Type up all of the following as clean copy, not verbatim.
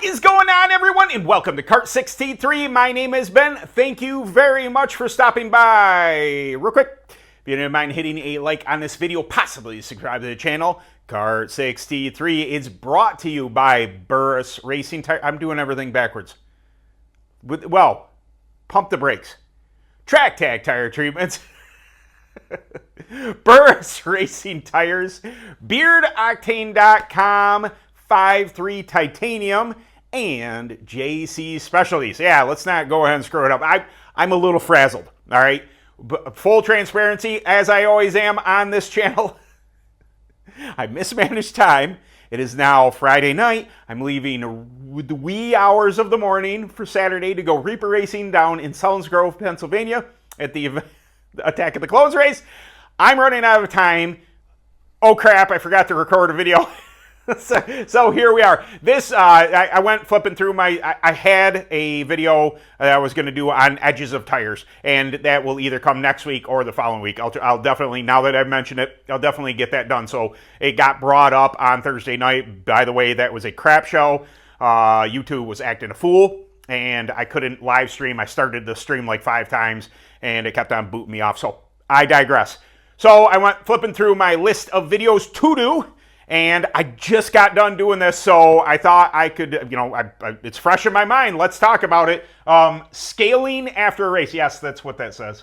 What is going on, everyone, and welcome to Kart 63. My name is Ben. Thank you very much for stopping by. Real quick, if you don't mind hitting a like on this video, possibly subscribe to the channel. Kart 63 is brought to you by Burris Racing. I'm doing everything backwards. Well, pump the brakes. Track Tag Tire Treatments. Burris Racing Tires. BeardOctane.com. 5.3 Titanium, and JC Specialties. Yeah, let's not go ahead and screw it up. I'm a little frazzled, all right? But full transparency, as I always am on this channel, I mismanaged time. It is now Friday night. I'm leaving with the wee hours of the morning for Saturday to go Reaper Racing down in Selins Grove, Pennsylvania at the Attack of the Clones race. I'm running out of time. Oh crap, I forgot to record a video. So here we are. This, I went flipping through I had a video that I was going to do on edges of tires, and that will either come next week or the following week. I'll definitely, now that I've mentioned it, I'll definitely get that done. So it got brought up on Thursday night. By the way, that was a crap show. YouTube was acting a fool, and I couldn't live stream. I started the stream like 5 times, and it kept on booting me off. So I digress. So I went flipping through my list of videos to do, and I just got done doing this, so I thought I could, it's fresh in my mind. Let's talk about it. Scaling after a race. Yes, that's what that says.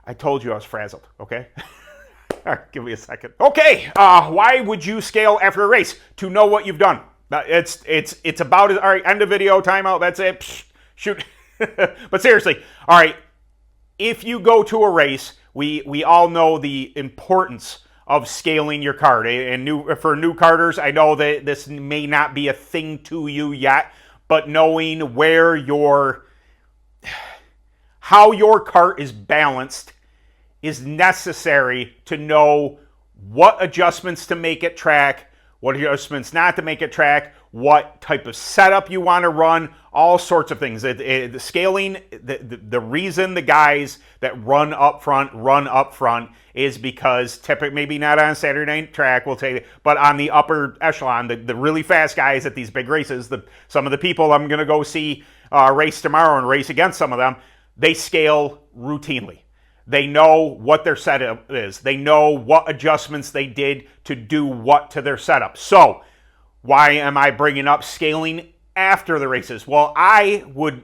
I told you I was frazzled, okay? All right, give me a second. Okay, why would you scale after a race? To know what you've done. It's about it. All right, end of video, timeout, that's it. Psh, shoot. But seriously, all right, if you go to a race, we all know the importance of scaling your kart. And for new karters, I know that this may not be a thing to you yet, but knowing how your kart is balanced is necessary to know what adjustments to make at track, what adjustments not to make at track, what type of setup you want to run, all sorts of things. The scaling, the reason the guys that run up front is because typically, maybe not on Saturday night track, we'll take it, but on the upper echelon, the really fast guys at these big races, some of the people I'm going to go see race tomorrow and race against some of them, they scale routinely. They know what their setup is. They know what adjustments they did to do what to their setup. So, why am I bringing up scaling after the races? Well, I would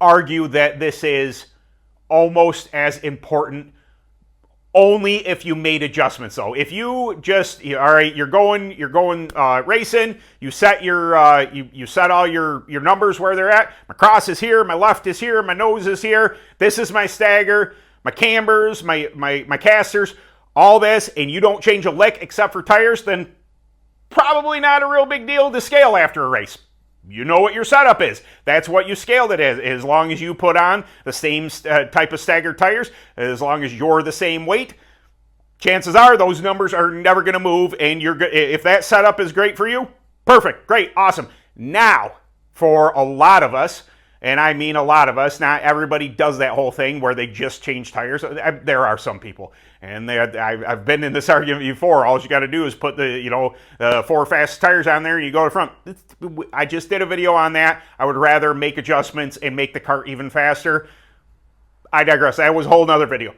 argue that this is almost as important only if you made adjustments, though. If you just, all right, you're going racing, you set you set all your numbers where they're at. My cross is here, my left is here, my nose is here. This is my stagger, my cambers, my casters, all this, and you don't change a lick except for tires, then probably not a real big deal to scale after a race. You know what your setup is. That's what you scaled it as long as you put on the same type of staggered tires, as long as you're the same weight, chances are those numbers are never going to move, and if that setup is great for you, perfect, great, awesome. Now, for a lot of us, and I mean a lot of us, not everybody does that whole thing where they just change tires. There are some people, and I've been in this argument before. All you got to do is put the 4 fast tires on there and you go to front. I just did a video on that. I would rather make adjustments and make the kart even faster. I digress. That was a whole nother video.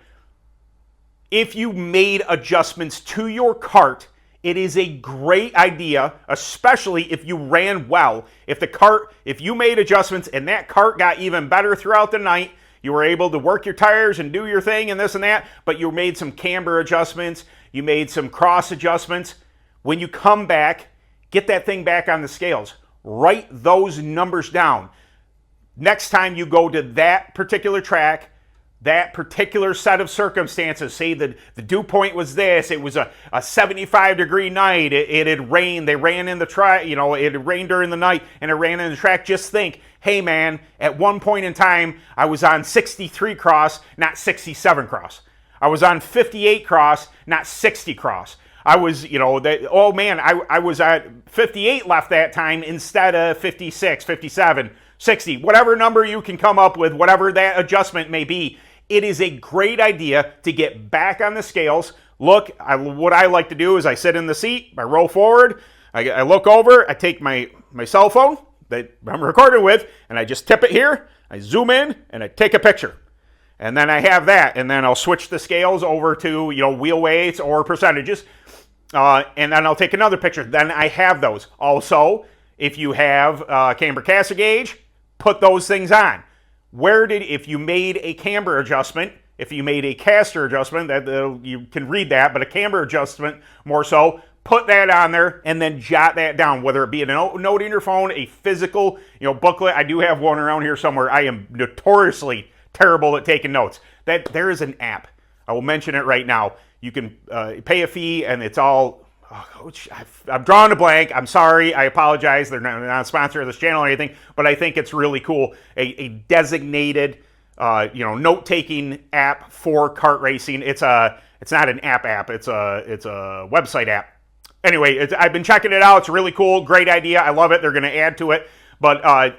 If you made adjustments to your kart, it is a great idea, especially if you ran well. If you made adjustments and that kart got even better throughout the night, you were able to work your tires and do your thing and this and that, but you made some camber adjustments, you made some cross adjustments. When you come back, get that thing back on the scales. Write those numbers down. Next time you go to that particular track, that particular set of circumstances, say that the dew point was this, it was a 75-degree night, it had rained, they ran in the track, it had rained during the night, and it ran in the track. Just think, hey man, at one point in time, I was on 63 cross, not 67 cross. I was on 58 cross, not 60 cross. I was, I was at 58 left that time instead of 56, 57, 60, whatever number you can come up with, whatever that adjustment may be. It is a great idea to get back on the scales. Look, what I like to do is I sit in the seat, I roll forward, I look over, I take my my cell phone that I'm recording with, and I just tip it here, I zoom in, and I take a picture. And then I have that, and then I'll switch the scales over to, wheel weights or percentages, and then I'll take another picture. Then I have those. Also, if you have a camber caster gauge, put those things on. If you made a camber adjustment, if you made a caster adjustment, that you can read that, but a camber adjustment more so, put that on there and then jot that down, whether it be a note in your phone, a physical, booklet. I do have one around here somewhere. I am notoriously terrible at taking notes. There is an app. I will mention it right now. You can pay a fee, and it's all. I'm drawing a blank. I'm sorry. I apologize. They're not a sponsor of this channel or anything, but I think it's really cool. A designated, note-taking app for kart racing. It's not an app. It's a website app. Anyway, I've been checking it out. It's really cool. Great idea. I love it. They're going to add to it. But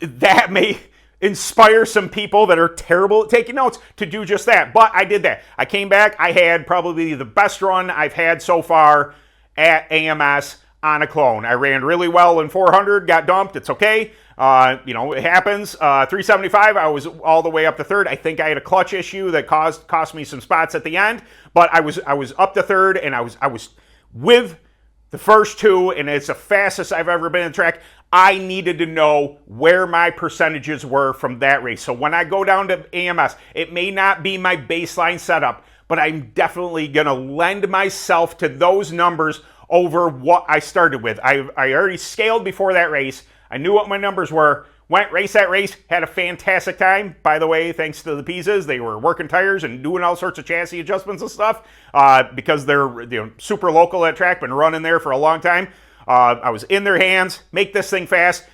that may inspire some people that are terrible at taking notes to do just that. But I did that. I came back. I had probably the best run I've had so far at AMS on a clone. I ran really well in 400, got dumped. It's okay. It happens. 375, I was all the way up to third. I think I had a clutch issue that cost me some spots at the end. But I was up to third, and I was with the first two, and it's the fastest I've ever been in the track. I needed to know where my percentages were from that race. So when I go down to AMS, it may not be my baseline setup, but I'm definitely going to lend myself to those numbers over what I started with. I already scaled before that race. I knew what my numbers were. Went race that race, had a fantastic time. By the way, thanks to the Pizzas, they were working tires and doing all sorts of chassis adjustments and stuff because they're super local at track, been running there for a long time. I was in their hands, make this thing fast,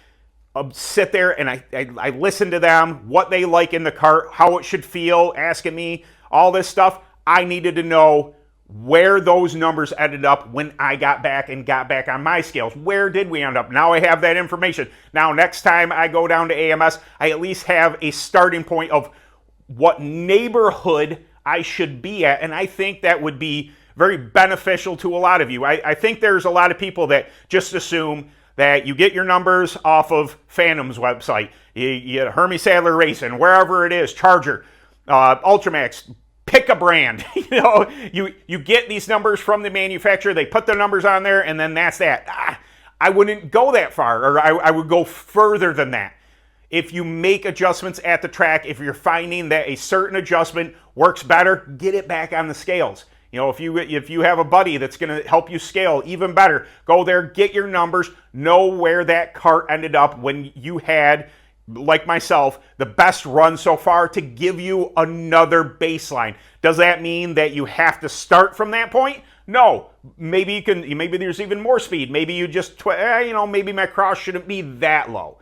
sit there and I listen to them, what they like in the kart, how it should feel, asking me all this stuff. I needed to know where those numbers ended up when I got back on my scales. Where did we end up? Now I have that information. Now next time I go down to AMS, I at least have a starting point of what neighborhood I should be at, and I think that would be very beneficial to a lot of you. I think there's a lot of people that just assume that you get your numbers off of Phantom's website, you get Hermie Sadler Racing, wherever it is, Charger, Ultramax, pick a brand. You get these numbers from the manufacturer, they put their numbers on there, and then that's that. I wouldn't go that far, or I would go further than that. If you make adjustments at the track, if you're finding that a certain adjustment works better, get it back on the scales. If you have a buddy that's going to help you scale even better, go there, get your numbers, know where that kart ended up when you had, like myself, the best run so far to give you another baseline. Does that mean that you have to start from that point? No. Maybe there's even more speed. Maybe you just, maybe my cross shouldn't be that low.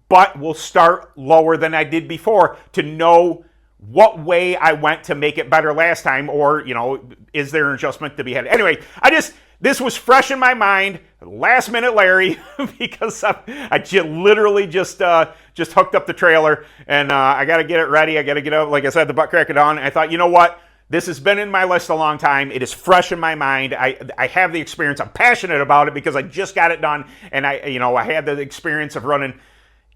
But we'll start lower than I did before to know what way I went to make it better last time, or, is there an adjustment to be had? Anyway, this was fresh in my mind, last minute Larry, because I literally just hooked up the trailer, and I got to get it ready. I got to get out, like I said, the butt crack it on. I thought, you know what? This has been in my list a long time. It is fresh in my mind. I have the experience. I'm passionate about it because I just got it done, and I had the experience of running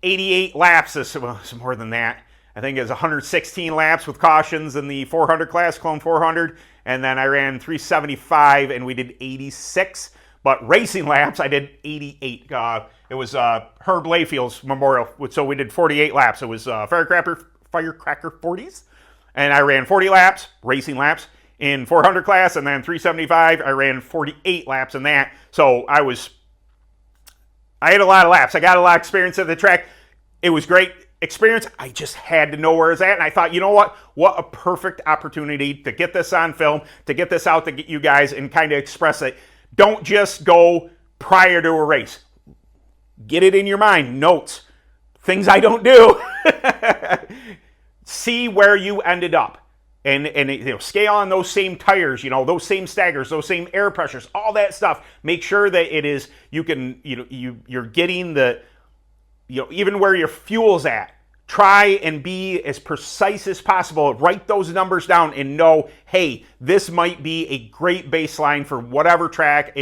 88 laps. It's more than that. I think it was 116 laps with cautions in the 400 class, Clone 400, and then I ran 375 and we did 86. But racing laps, I did 88. It was Herb Layfield's memorial, so we did 48 laps. It was Firecracker 40s, and I ran 40 laps, racing laps, in 400 class, and then 375, I ran 48 laps in that. So I had a lot of laps. I got a lot of experience at the track. It was great experience. I just had to know where it's at, and I thought, you know what a perfect opportunity to get this on film, to get this out to get you guys and kind of express it. Don't just go prior to a race. Get it in your mind, notes, things I don't do. See where you ended up, and scale on those same tires, those same staggers, those same air pressures, all that stuff. Make sure that it is, you're getting the, even where your fuel's at. Try and be as precise as possible. Write those numbers down and know, hey, this might be a great baseline for whatever track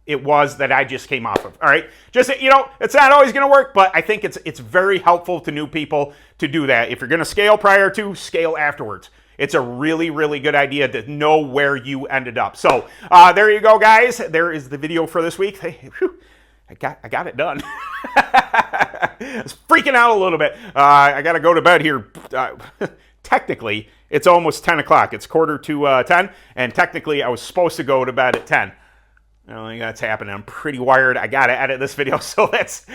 it was that I just came off of. All right, just, you know, it's not always going to work, but I think it's very helpful to new people to do that. If you're going to scale prior to, scale afterwards. It's a really, really good idea to know where you ended up. So there you go, guys. There is the video for this week. Hey, whew, I got it done. I was freaking out a little bit. I got to go to bed here. Technically, it's almost 10 o'clock. It's quarter to 10, and technically I was supposed to go to bed at 10. I don't think that's happening. I'm pretty wired. I got to edit this video, so that's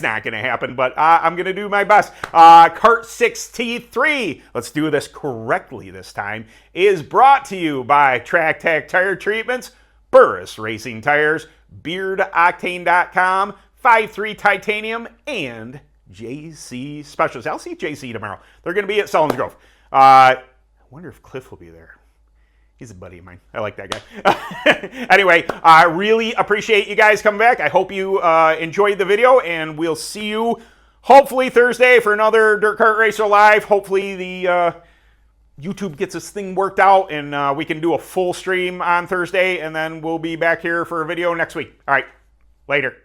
not going to happen, but I'm going to do my best. Kart 63, let's do this correctly this time, is brought to you by Track Tack Tire Treatments, Burris Racing Tires, BeardOctane.com, 5.3 Titanium, and JC Specials. I'll see JC tomorrow. They're going to be at Selins Grove. I wonder if Cliff will be there. He's a buddy of mine. I like that guy. Anyway, I really appreciate you guys coming back. I hope you enjoyed the video, and we'll see you hopefully Thursday for another Dirt Kart Racer Live. Hopefully the YouTube gets this thing worked out, and we can do a full stream on Thursday, and then we'll be back here for a video next week. All right, later.